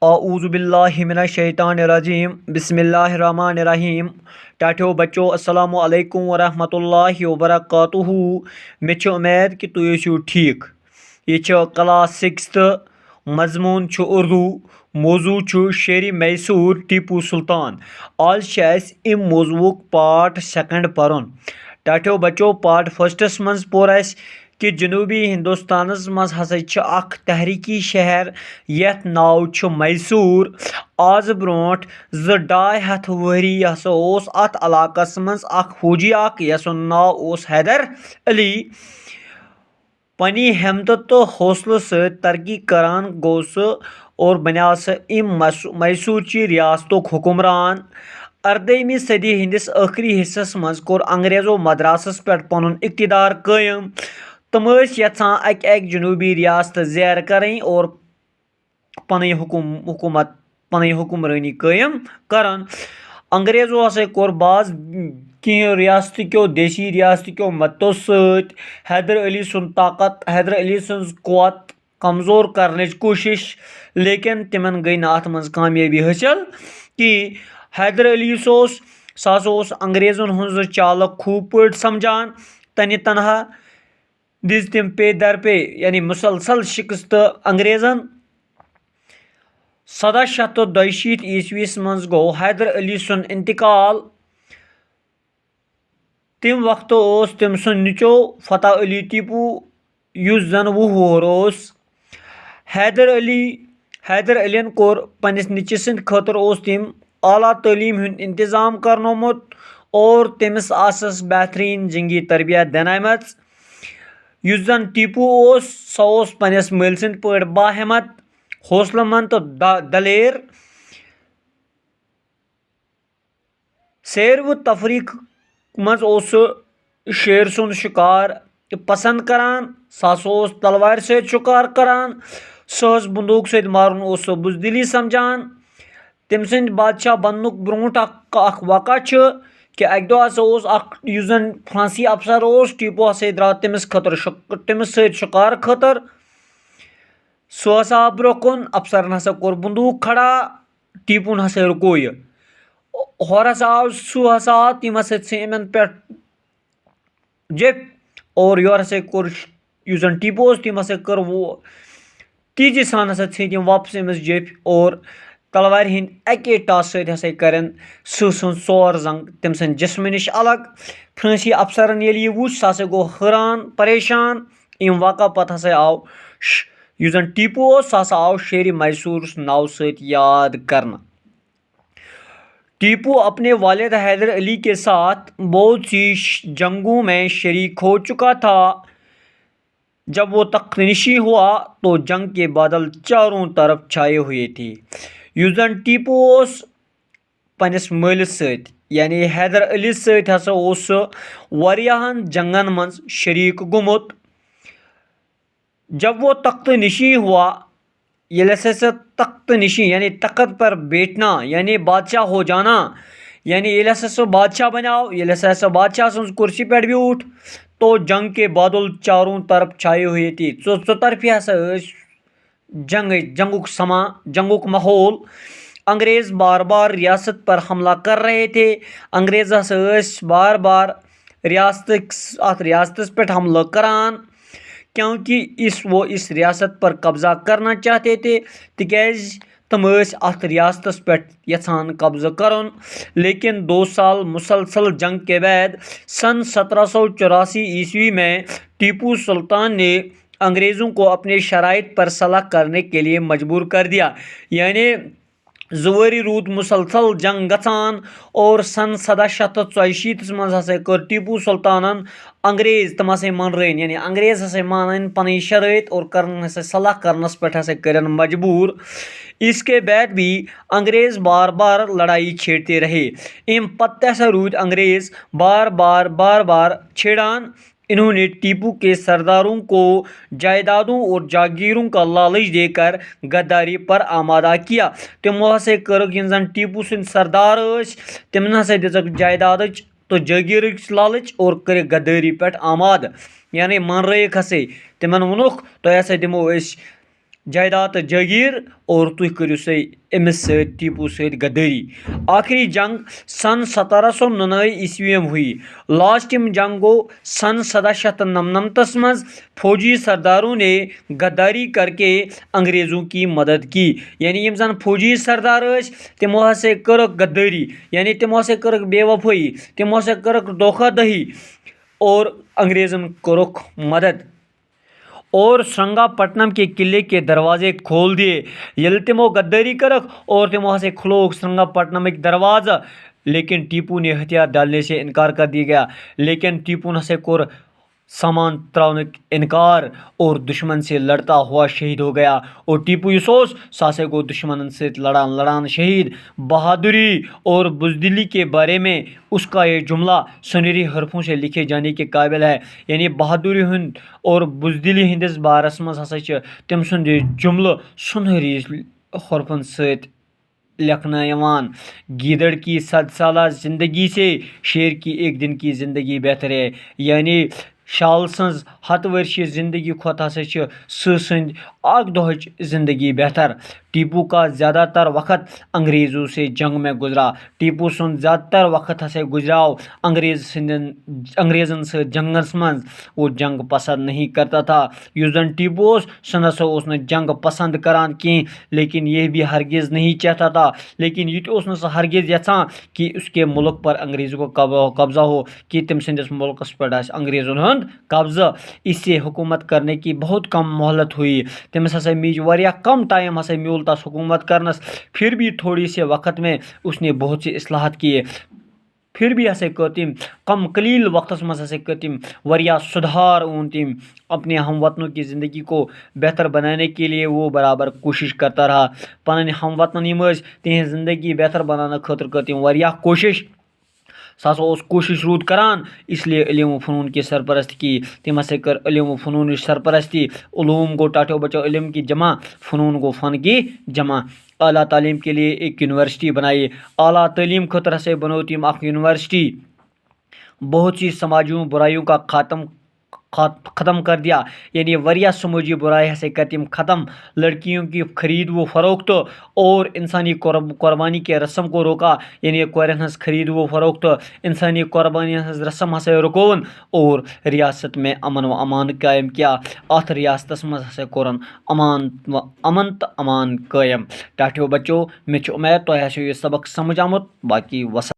اعوذ باللہ من الشیطان الرجیم بسم اللہ الرحمن الرحیم ٹاٹھو بچو السلام علیکم ورحمۃ اللہ وبرکاتہ مے چھ امید کہ تُہۍ ٲسِو ٹھیک یہ چھ کلاس 6 مضمون چھ اردو موضوع چھ شیر میسور ٹیپو سلطان آج چھ اَسہِ اَمہِ موضوعُک پارٹ 2 پرُن ٹاٹھو بچو پارٹ 1 منٛز پوٚر اَسہِ کہ جنوبی ہندوستانس مز ہسا اخ تحریکی شہر یتھ ناو چھ میسور آز برونٹھ 200 ؤری ہسا اوس اتھ علاقس مز اخ فوجی اخ یس ناو اوس حیدر علی پننہِ ہمتہٕ تہٕ حوصلہٕ سۭتۍ ترقی کران گوٚو سُہ اور بنیو سُہ امہِ میسورچہِ ریاستُک حکمران 18ویں صدی ہندس ٲخری حصس منٛز کوٚر انگریزو مدراسس پٮ۪ٹھ پنُن اقتدار قٲیم تم ٲسۍ یژھان اکہِ جنوبی ریاست زیر کرٕنۍ اور پنٕنۍ حکمرٲنی قٲیم کرن انگریزو ہسا کوٚر بعض کینٛہہ ریاستکیو دیسی ریاستکیو مدتو سۭتۍ حیدر علی سُنٛد طاقت حیدر علی سٕنٛز قوت کمزور کرنٕچ کوٗشش لیکن تمن گٔے نہٕ اتھ منٛز کامیٲبی حٲصِل کہیٖنۍ حیدر علی سُہ ہسا اوس انگریزن ہٕنٛز چالک خوٗب پٲٹھۍ سمجھان تنہِ تنہا دِژ تٔمۍ پے در پے یعنی مسلسل شکست انگریزن 1762 عیسویس منٛز گوٚو حیدر علی سُنٛد انتقال تمہِ وقتہٕ اوس تٔمۍ سُنٛد نیٚچو فتح علی ٹیپو یُس زن 20 وُہُر اوس حیدر علین کوٚر پننِس نیٚچوِ سٕنٛدِ خٲطرٕ اوس تٔمۍ اعلیٰ تعلیٖم ہُنٛد انتظام کرنومُت اور تٔمِس آسس بہتریٖن جنگی تربیت دینٲمٕژ یُس زن ٹیپو اوس سُہ اوس پننِس مٲلۍ سٕنٛدۍ پٲٹھۍ باہمت حوصلہٕ مند تہٕ دلیر سیر و تفریٖق منٛز اوس سُہ شیر سُنٛد شکار پسند کران سُہ ہسا اوس تلوارِ سۭتۍ شکار کران سٕہَس بندوٗق سۭتۍ مارُن اوس سُہ بُزدِلی سمجھان تٔمۍ سٕنٛدِ بادشاہ بننُک برونٛٹھ اکھ واقعہ چھُ کہ اکہِ دۄہ ہسا اوس اکھ یُس زن فرانسی افسر اوس ٹیپو ہسا درٛاو تٔمِس سۭتۍ شکار خٲطرٕ سُہ ہسا آو برونٛہہ کُن افسرن ہسا کوٚر بندوٗق کھڑا ٹیپوٗن ہسا رُکو یہِ ہورٕ ہسا آو تِم ہسا ژھٕنۍ یِمن پٮ۪ٹھ جیٚپۍ اور یورٕ ہسا کوٚر یُس زن ٹیپو اوس تٔمۍ ہسا کٔر تیزی سان ہسا ژھٕنۍ تِم واپس أمِس جیٚپۍ اور تلوارِ ہٕنٛدۍ اکے ٹاسہٕ سۭتۍ ہسا کرن سٕنٛز 4 زنٛگ تٔمۍ سٕنٛدِ جسمہٕ نِش الگ فرانسی افسرن ییٚلہِ یہِ وُچھ سُہ ہسا گوٚو حٲران پریشان امہِ واقعہ پتہٕ ہسا آو یُس زن ٹیپو اوس سُہ ہسا آو شیرِ میسور ناو سۭتۍ یاد کرنہٕ ٹیپو اپنے والد حیدر علی کے ساتھ بہت سی جنگوں میں شریک ہو چکا تھا جب وہ تخت نشین ہوا تو جنگ کے بادل چاروں طرف چھائے ہوئے تھے یُس زن ٹیپو اوس پننِس مٲلِس سۭتۍ یعنی حیدر علی سۭتۍ ہسا اوس سُہ واریاہن جنگن منٛز شریک گوٚمُت جب وہ تخت نشین ہوا ییٚلہِ ہسا سُہ تخت نشین یعنی تخت پر بیٹھنا یعنی بادشاہ ہو جانا یعنی ییٚلہِ ہسا سُہ بادشاہ بنیو ییٚلہِ ہسا سُہ بادشاہ سٕنٛز کُرسی پٮ۪ٹھ بیوٗٹھ تو جنگ کے بادل چاروں طرف چھائے ہوئے تھے ژۄطرفہِ ہسا ٲسۍ جنگُک ماحول انگریز بار بار ریاست پر حملہ کر رہے تھے انگریز ہسا ٲسۍ بار بار ریاستس پٮ۪ٹھ حملہٕ کران کیونکہ وہ اس ریاست پر قبضہ کرنا چاہتے تھے تِکیازِ تم ٲسۍ اتھ ریاستس پٮ۪ٹھ یژھان قبضہٕ کرُن لیکن 2 سال مسلسل جنگ کے بعد سن 1784 عیسوی میں ٹیپو سلطان نے انگریزوں کو اپنے شرائط پر صلح کرنے کے لیے مجبور کر دیا یعنی 2 ؤری روٗد مسلسل جنگ گژھان اور سن 1784 منٛز ہسا کٔر ٹیپو سلطانن انگریز تم ہسا منرٲنۍ یعنی انگریز ہسا مانٕنۍ پنٕنۍ شرٲیط اور کرن ہسا صلح کرنس پٮ۪ٹھ ہسا کرن مجبور اس کے بعد بھی انگریز بار بار لڑائی چھیڑتے رہے امہِ پتہٕ تہِ ہسا روٗدۍ انگریز بار بار چھیڑان انہوں نے ٹیپو کے سرداروں کو جائیدادوں اور جاگیروں کا لالچ دے کر غداری پر آمادہ کیا تمو ہسا کٔرٕکھ یِم زن ٹیپو سٕنٛدۍ سردار ٲسۍ تِمن ہسا دِژکھ جائیدادٕچ تہٕ جٲگیٖرٕچ لالچ اور کٔرِکھ غدٲری پٮ۪ٹھ آمادٕ یعنی منرٲیِکھ ہسا تِمن ووٚنُکھ تۄہہِ ہسا دِمو أسۍ جائیداد جاگیر اور تُہۍ کٔرِو سا أمِس سۭتۍ ٹیپو سۭتۍ غدٲری. آخری جنگ سن 1799 میں ہوئی. لاسٹم جنگ گو سن 1799 مز. فوجی سرداروں نے غداری کر کے انگریزوں کی مدد کی. یعنی یم زن فوجی سردار ٲسۍ تمو ہسا کٔرٕکھ غدٲری, یعنی تمو ہسا کٔرٕکھ بے وفٲیی, تمو ہسا کٔرٕکھ دھوکہ دہی اور انگریزن کورکھ مدد اور سرنگا پٹنم کے قلعے کے دروازے کھول دیے. ییٚلہِ تمو غدٲری کٔرٕکھ اور تمو ہسا کھلوک سرنگا پٹنمٕکۍ دروازٕ, لیکن ٹیپو نے ہتھیار ڈالنے سے انکار کر دیا گیا. لیکن ٹیپو ہسا کور سامان تراونک انکار اور دشمن سے لڑتا ہوا شہید ہو گیا. اور ٹیپو یُس اوس سُہ ہسا گوٚو دشمنن سۭتۍ لڑان شہید. بہادری اور بزدلی کے بارے میں اس کا یہ جملہ سنہری حرفوں سے لکھے جانے کے قابل ہے. یعنی بہادری ہند اور بزدلی ہندس بارس مز ہسا تم سند یہ جملہ سنہری حرفن سۭتۍ لکھنا یوان. گیدڑ کی 100 سالہ زندگی سے شیر کی ایک دن کی زندگی بہتر ہے. یعنی شال سنز 100 ورشی زندگی کھوت ہسا سند اک دہچ زندگی بہتر. ٹیپو کا زیادہ تر وقت انگریزوں سے جنگ میں گزرا. ٹیپو سن زیادہ تر وقت ہسا گزراو انگریزن سے جنگس من. وہ جنگ پسند نہیں کرتا تھا. یس زن ٹیپو سہ نسا اس جنگ پسند کران کی, لیکن یہ بھی ہرگز نہیں چاہتا تھا. لیکن یہ اس نہ ہرگز یژھان کہ اس کے ملک پر انگریزوں کو قبضہ ہو, کہ تم سندس ملکس پر انگریزن ہند قبضہ. اس سے حکومت کرنے کی بہت کم مہلت ہوئی. تمس ہسا میج واریاہ کم ٹائم ہسا میول تس حکومت کرنس. پھر بھی تھوڑی سے وقت میں اس نے بہت سی اصلاحات کیے. پھر بھی ہسا کر تم کم قلیل وقت مز ہسا کر تم واریاہ سدھار اون تم اپنے ہم وطنوں کی زندگی کو بہتر بنانے کے لیے وہ برابر کوشش کرتا رہا. پنن ہم وطن یم تہذ زندگی بہتر بنانے خاطر کر تم واریاہ کوشش. سہ ہسا اس کوشش روٗد کران, اس لیے علم و فنون کی سرپرستی کی. تم ہسا کر علم و فنون سرپرستی. علوم گو ٹاٹو بچو علم کی جمع, فنون گو فن کی جمع. اعلیٰ تعلیم کے لیے ایک یونیورسٹی بنائی. اعلیٰ تعلیم خاطر ہسا بنو تم اخ یونیورسٹی. بہت سی سماجی برائیوں کا ختم کر دیا. یعنی واریاہ سماجی برائی ہسا کر تم ختم. لڑکیوں کی خرید و فروخت اور انسانی قربانی کے رسم کو روکا. یعنی کورن ہز خرید و فروخت, انسانی قربانی ہز رسم ہسا رکون اور ریاست میں امن و امان قائم کیا. ات ریاستس مز ہسا کورن امن تو امان قائم. ٹاٹھیو بچو مے چھ امید تہ آسو یہ سبق سمجھ آمت. باقی وسلام.